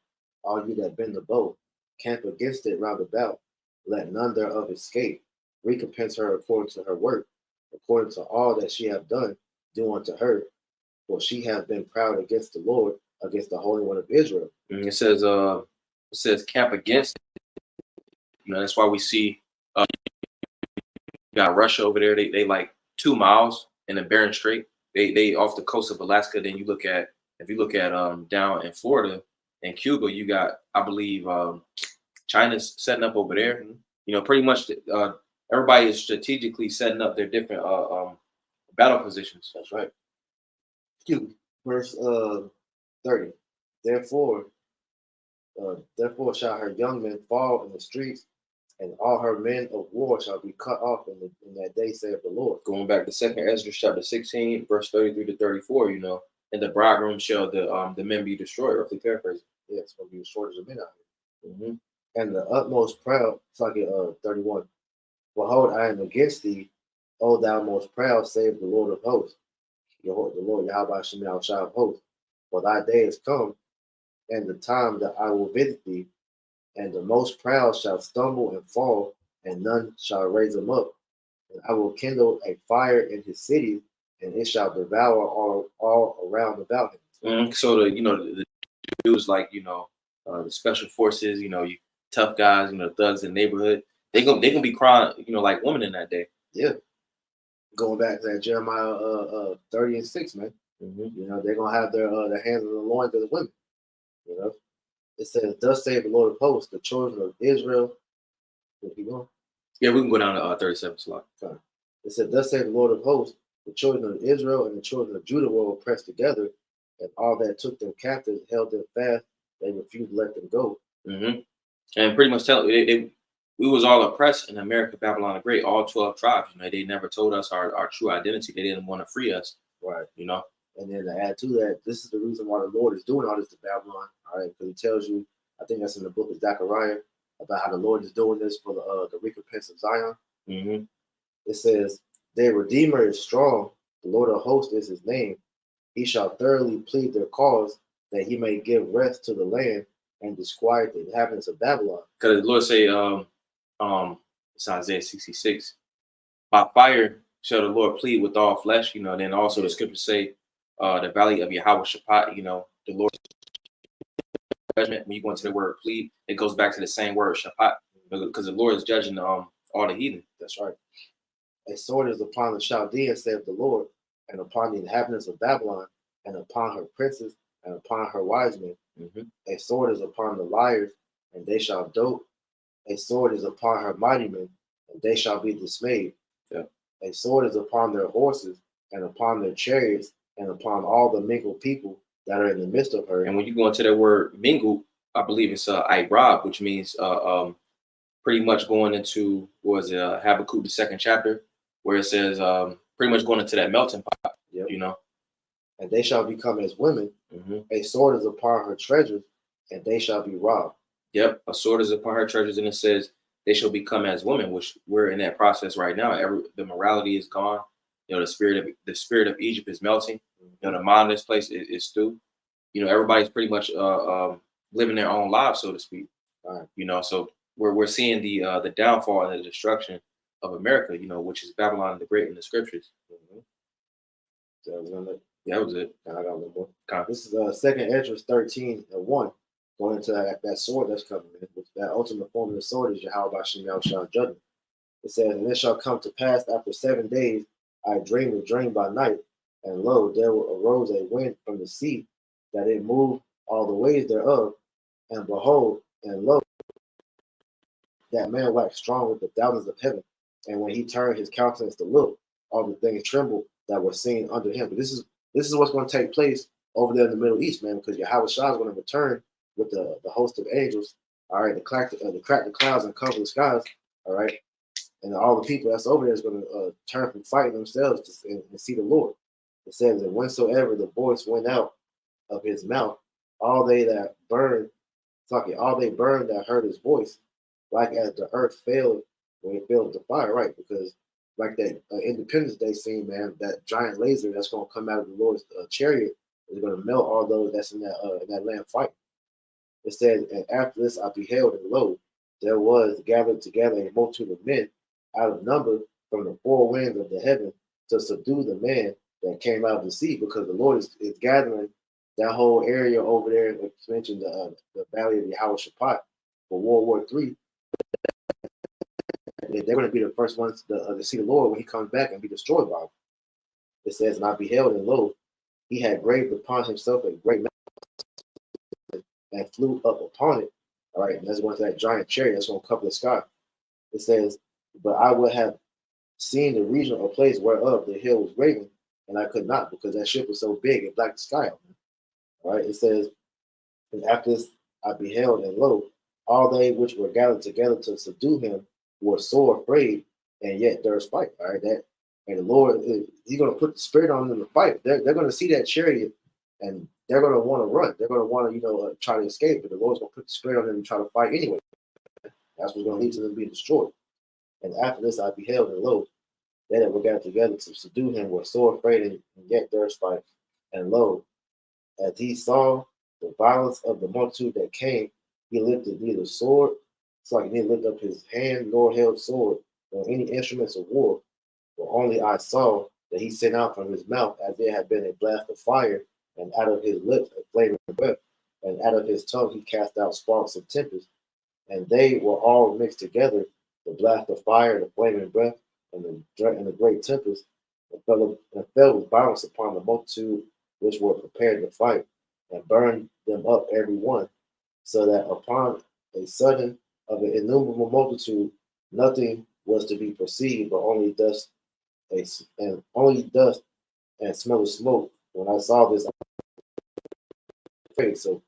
all you that bend the bow, camp against it round about, let none thereof escape. Recompense her according to her work, according to all that she hath done, do unto her, for she hath been proud against the Lord, against the Holy One of Israel. And it says camp against it. You know, that's why we see you got Russia over there. They like 2 miles in the Bering Strait. They off the coast of Alaska. Then if you look at down in Florida and Cuba, you got, I believe, China's setting up over there. Mm-hmm. You know, pretty much everybody is strategically setting up their different battle positions. That's right. Verse 30. Therefore shall her young men fall in the streets, and all her men of war shall be cut off in that day, saith the Lord. Going back to 2nd Ezra chapter 16, verse 33 to 34, you know, and the bridegroom shall the men be destroyed, roughly paraphrasing. Yeah, it's going to be a shortage of men out here. Mm-hmm. And the utmost proud, it's like 31. Behold, I am against thee, O thou most proud, save the Lord of hosts. The Lord Yahweh Shemel Shah of hosts. For thy day is come, and the time that I will visit thee, and the most proud shall stumble and fall, and none shall raise them up. And I will kindle a fire in his cities, and it shall devour all around about him. Mm-hmm. So the dudes like the special forces, you tough guys, thugs in the neighborhood, they gonna be crying, like women in that day. Yeah. Going back to that Jeremiah 30 and 6, man. Mm-hmm. They're gonna have their hands on the loins of the women. It says, thus saith the Lord of hosts, the children of Israel. Where you going? Yeah, we can go down to 37 slot. Okay. It said, thus saith the Lord of hosts, the children of Israel and the children of Judah were oppressed together, and all that took them captive held them fast. They refused to let them go. Mm-hmm. And pretty much we was all oppressed in America, Babylon the Great, all 12 tribes. They never told us our true identity. They didn't want to free us. Right. And then to add to that, this is the reason why the Lord is doing all this to Babylon. All right, because he tells you, I think that's in the book of Zechariah, about how the Lord is doing this for the recompense of Zion. Mm-hmm. It says, their Redeemer is strong. The Lord of hosts is his name. He shall thoroughly plead their cause, that he may give rest to the land and disquiet the inhabitants of Babylon. Because the Lord say, it's Isaiah 66, by fire shall the Lord plead with all flesh, and then also the scriptures say, the valley of Yahweh Shaphat, the Lord judgment. When you go into the word plead, it goes back to the same word Shaphat, because the Lord is judging all the heathen. That's right. A sword is upon the Chaldeans, saith the Lord, and upon the inhabitants of Babylon, and upon her princes, and upon her wise men. Mm-hmm. A sword is upon the liars, and they shall dote. A sword is upon her mighty men, and they shall be dismayed. Yeah. A sword is upon their horses, and upon their chariots, and upon all the mingled people that are in the midst of her. And when you go into that word mingled, I believe it's Irab, which means pretty much going into Habakkuk the 2nd chapter, where it says pretty much going into that melting pot. Yep. And they shall become as women. Mm-hmm. A sword is upon her treasures, and they shall be robbed. Yep, a sword is upon her treasures, and it says they shall become as women, which we're in that process right now. The morality is gone. The spirit of Egypt is melting. The mind of this place is stew. Everybody's pretty much living their own lives, so to speak. Right. So we're seeing the downfall and the destruction of America, you know, which is Babylon the Great in the scriptures. Mhm. That was on it. Yeah, that was it. I got one more. Kind of. This is 2nd Ezra 13:1, going into that sword that's coming in. Which that ultimate form of the sword is Yahweh Bashem Yahushua judgment. It says, and it shall come to pass after 7 days, I dreamed a dream by night, and lo, there arose a wind from the sea, that it moved all the ways thereof, and behold, and lo, that man waxed strong with the thousands of heaven. And when he turned his countenance to look, all the things trembled that were seen under him. But this is what's going to take place over there in the Middle East, man, because Yahweh Shah is going to return with the host of angels, all right, to crack the clouds and cover the skies, all right, and all the people that's over there is going to turn from fighting themselves and see the Lord. It says that whensoever the voice went out of his mouth, all they burned that heard his voice, like as the earth failed when it failed the fire, right? Because like that Independence Day scene, man, that giant laser that's going to come out of the Lord's chariot is going to melt all those that's in that land fight. It says, and after this I beheld, and lo, there was gathered together a multitude of men out of number from the four winds of the heaven to subdue the man that came out of the sea, because the Lord is gathering that whole area over there. Like you mentioned, the Valley of Yahweh Shaphat for World War III. They're going to be the first ones to see the Lord when he comes back and be destroyed by him. It says, and I beheld, and lo, he had graved upon himself a great mountain and flew up upon it. All right, and that's going to that giant chariot that's going to cover the sky. It says, but I would have seen the region or place whereof the hill was graven, and I could not, because that ship was so big it blacked the sky out. All right, it says, and after this I beheld, and lo, all they which were gathered together to subdue him were sore afraid, and yet there's fight. All right, and the Lord, he's going to put the spirit on them to fight. They're going to see that chariot, and they're going to want to run. They're going to want to, try to escape, but the Lord's going to put the spirit on them and try to fight anyway. That's what's going to lead to them being destroyed. And after this I beheld, and lo, they that were gathered together to subdue him were sore afraid, and yet there's fight. And lo, as he saw the violence of the multitude that came, he lifted neither sword, so he didn't lift up his hand, nor held sword, nor any instruments of war. But only I saw that he sent out from his mouth as there had been a blast of fire, and out of his lips a flaming breath, and out of his tongue he cast out sparks of tempest. And they were all mixed together, the blast of fire, the flaming breath, and the great tempest, and fell with violence upon the multitude which were prepared to fight, and burned them up every one, so that upon a sudden of an innumerable multitude nothing was to be perceived, but only dust and smell of smoke. When I saw this, so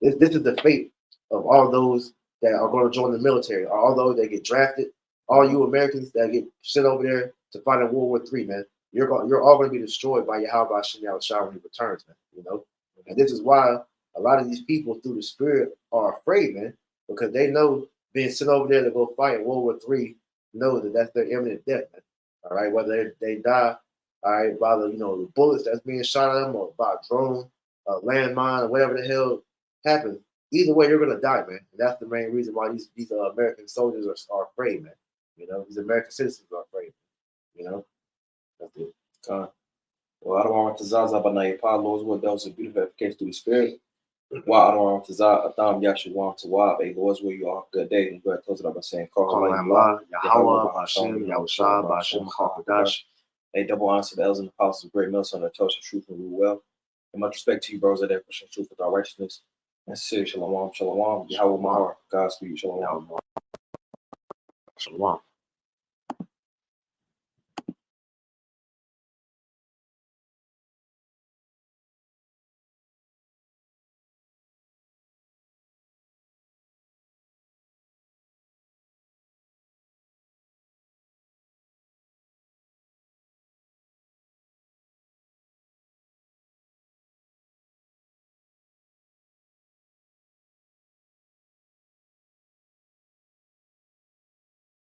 this is the fate of all those that are going to join the military, all those that get drafted, all you Americans that get sent over there to fight in World War III, man. You're all going to be destroyed by Yahweh Hashem Yahushua when he returns, man. And this is why a lot of these people through the spirit are afraid, man, because they know being sent over there to go fight in World War III, know that that's their imminent death, man. All right, whether they die, all right, by the bullets that's being shot at them, or by a drone, a landmine, or whatever the hell happens. Either way, you're gonna die, man. And that's the main reason why these American soldiers are afraid, man. These American citizens are afraid. That's it. Well, I don't want to Zaza Banaya Pa, Lord's will, that was a beautiful application through the spirit. While I don't want to Zaza Adam Yashuam to Wab, a Lord's will, you all good day. And go ahead and close it up by saying, Yahweh, Bashem, Yahushua, Bashem, Chakadash. A double honor to the elders and apostles of great mills on the toast of truth and rule well. And much respect to you, bros, that are pushing truth with our righteousness. And say shalom, shalom, Yahweh Mahar, Godspeed, shalom. Shalom.